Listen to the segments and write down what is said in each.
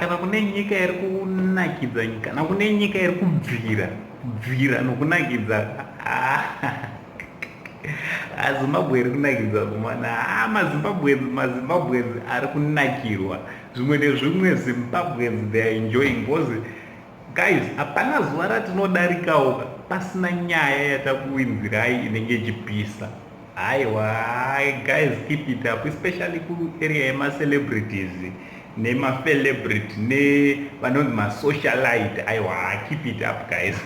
kana kune nyika iri kunakidza kana kune nyika iri kubvira nokunakidza Zimbabwe iri kunakidza kumana mazimbabwenzi ari kunakirwa zvimwe nezvimwe Zimbabweans they are enjoying because guys hapana zuva ratinodarikawo pasina nyaya yatakuinzirai inenge ichipisa. Aiwa guys, keep it up, especially kuarea yema-celebrities nema-celebrity nevanonzi ma-socialite. Aiwa, keep it up guys.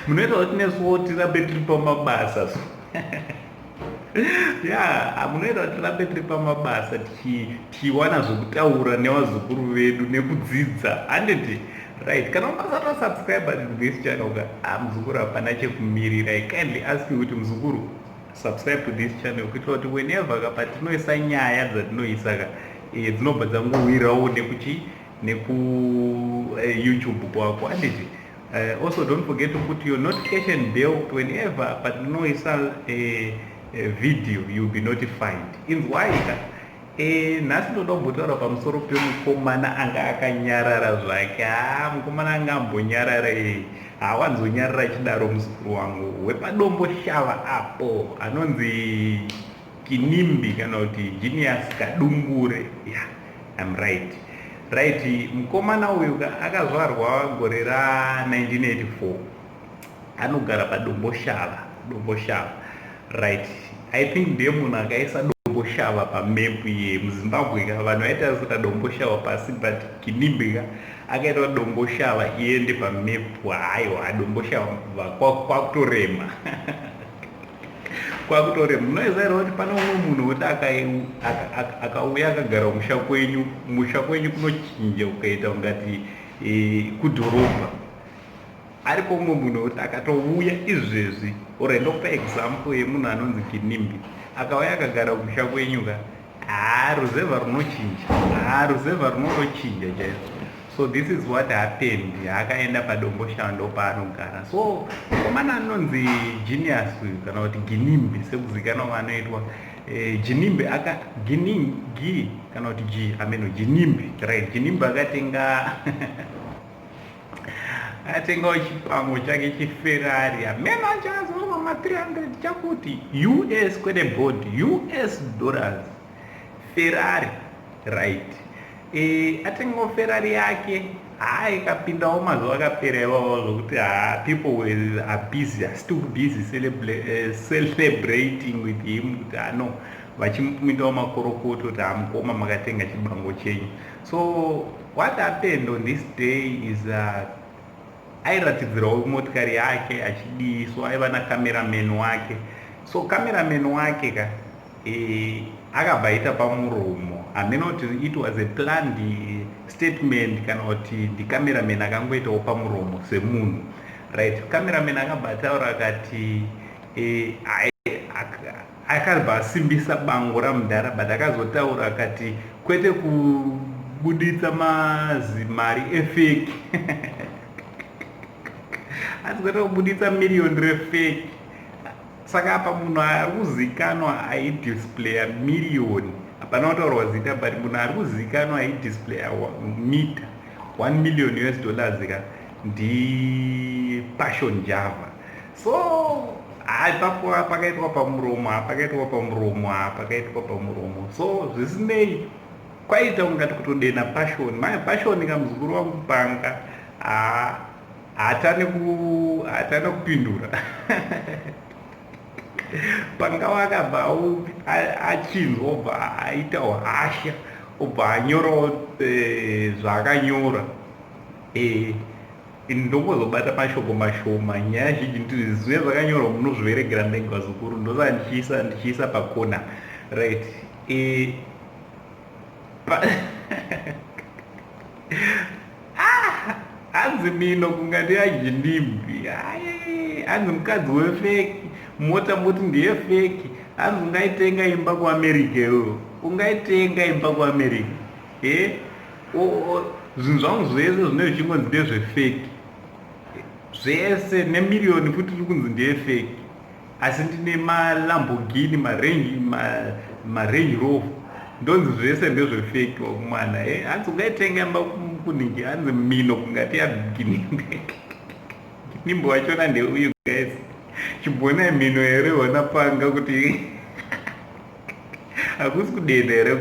Munoita kuti nesuwo tirambe tiri pamabasa ya munoita kuti tirambe tiri pamabasa tichiwana zvokutaura nevazukuru vedu nekudzidza handiti right. Kana umasata subscribe to this channel muzukuru hapana chekumirira. I kindly ask you kuti muzukuru subscribe to this channel kuitira kuti whenever patinoisa nyaya dzatinoisa dzinobva dzangowirawo neku YouTube kwako handiti. Also don't forget to put your notification bell whenever patinoisa video you'll be notified. Inzwaika nhasi ndoda kumbotaura pamusoro pemukomana anga akanyarara zvake. Mukomana anga ambonyarara hawanzonyarara achidaro muzukuru wangu wepadombo shava apo anonzi Ginimbi kana kuti Ginius Kadungare. Yeah, I'm right. Mukomana uyu akazvarwa gore ra1984 anogara padombo shava right. I think ndiye munhu akaisa dombo shava pamepu yemuzimbabwe vanhu vaita saka dombo shava pasi, but Ginimbi akaita dombo shava iende pamepu. Haiwa dombo shava kwakutorema munoziva kuti pane umwe munhu woti akauya akagara musha kwenyu kunochinja ukaita ungati kudhorobha. Aripo umwe munhu woti akatouya izvezvi ndokupa example yemunhu anonzi Ginimbi akauya akagara musha kwenyu ruzevha runochinja chaizvo. So this is what happened. Akaenda padombo shava ndopaanogara. So mukomana anonzi Genius kana kuti Ginimbi sekuzikanwa vanoitwa Ginimbi Ginimbi kana kuti Ginimbi right. Ginimbi akatenga chipango chake chiferrari amene achazova ma300 chakuti US kwete board US dollars Ferrari right. Atengawo Ferrari yake ikapindawo mazuva akapera iwawo zvokuti people are busy, are still busy celebrating with him kuti vachimuitawo makorokoto kuti mukoma makatenga chibango chenyu. So what happened on this day is airatidzirawo motikari yake achidiswa, aiva nakameraman wake. So kameraman wake akabva aita pamuromo. I mean not it was a planned statement kana kuti the cameraman akangoitawo pamuromo semunhu right. Cameraman akabva ataura akati akabva asimbisa bango ramudhara, but akazotaura akati kwete kubuditsa mari efeki asi kwete kubuditsa miriyoni refeki. Saka apa munhu ari kuzikanwa aidisplaya miriyoni, hapana kutaurwa zita, but munhu ari kuzikanwa aidisplaya mita $1 million ndipassion Java. So ipapo pakaitwa pamuromo so zvisinei kwaita ungati kutodena passion. Maya passion kamuzukuru wangu panga hatane kupindura panga wakabva achinzwa obva aita hasha obva anyorawo zvaakanyora. Ndongozobata mashoko mashoma, nyaya zhinji ndizvizive zvakanyorwa munozviveregera ndenga zukuru ndosa ndichiisa pakona right. Hanzi mino kunga ndiyaGinimbi hanzi mukadzi wefeki mota moti ndiye feki. Hanzi ungaitenga imba kuAmerica iwewe, ungaitenga imba kuAmerica zvinhu zvangu zvese zvine zvichingonzi ndezvefeki zvese nemiriyoni futi tiri kunzi ndeyefeki. Asi ndine maLambogini maRange Rover ndonzi zvese ndezvefeki wakumana hanzi ungaitenga amba kunhingi hanzi mino kungati yaginimbi ginimbi wachona ndeuyu guys chimbonai mino here ona panga kuti hakusi kudenda here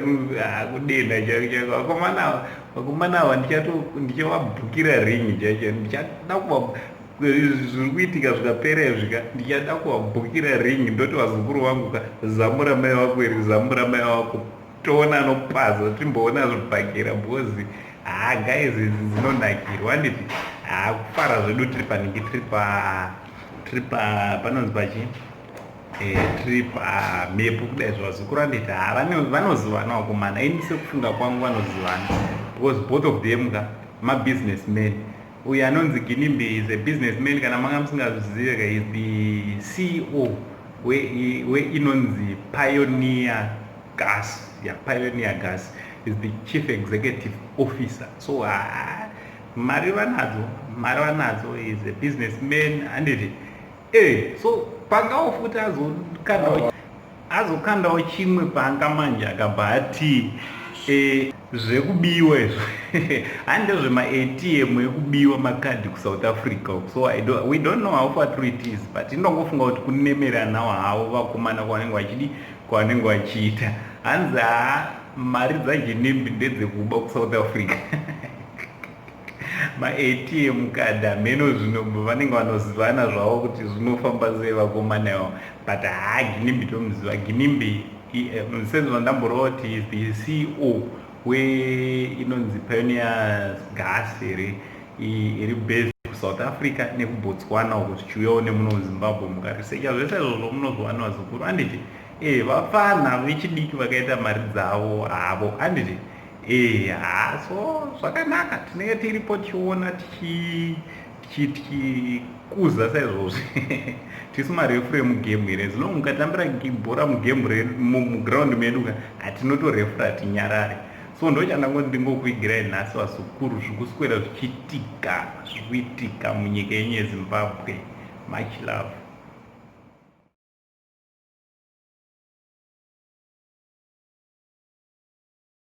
kudenda chako vakomana ava ndichavabhukira ringi chacho ndichada kuva zviri kuitika zvikapera zvika ndichada kuvabhukira ringi ndoti vazukuru vangu zamura mai wako iri zamura mai wako toona anopaza timboona zvibhakira bhozi guys idzi dzinonakirwa handiti kufara zvedu tiri panhingi tiri panonzi pachii tiri pamhepo kudai zvavazukuru handiti vanozivana wakomana ini sekufunga kwangu vanozivana because both of them mabusinessmen uyu anonzi Ginimbi is a businessman kana manga musingazive is the CEO inonzi Pioneer Gas. Pioneer Gas is the chief executive officer. So mari vanadzo is a businessman handiti so pangawo futi azokandawo chimwe paangamanja akabva ati zvekubiwa izvo hande zvema-ATM ekubiwa makadhi kuSouth Africa. So we don't know how far true it is, but indongofunga kuti kunemerana havo vakomana kwavanenge vachiita hanzi mari dzaGinimbi ndedzekuba kuSouth Africa ma-ATM kadhi ameno zvino vanenge vanozivana zvavo kuti zvinofamba sei vakomana ivo, but Ginimbi tomuziva. Ginimbi musenzi vandamborova kuti is the CEO inonzi Pioneer Gas iri based kuSouth Africa nekuBotswana uko tichiuyawo nemuno Zimbabwe mukarisecha zvese izvozvo munozovana vazukuru handiti vafana vechidiki vakaita mari dzavo havo handiti so zvakanaka tinenge tiripo tichiona tichikuza saizvozvo tisi marefure mugemu ire zvino mukatambira bhora muground medu hatinotorefura tinyarare. So ndochandangoti ndingokuigirai nhasi vazukuru zvikuswera zvichiitika munyika yenyu yeZimbabwe. Much love.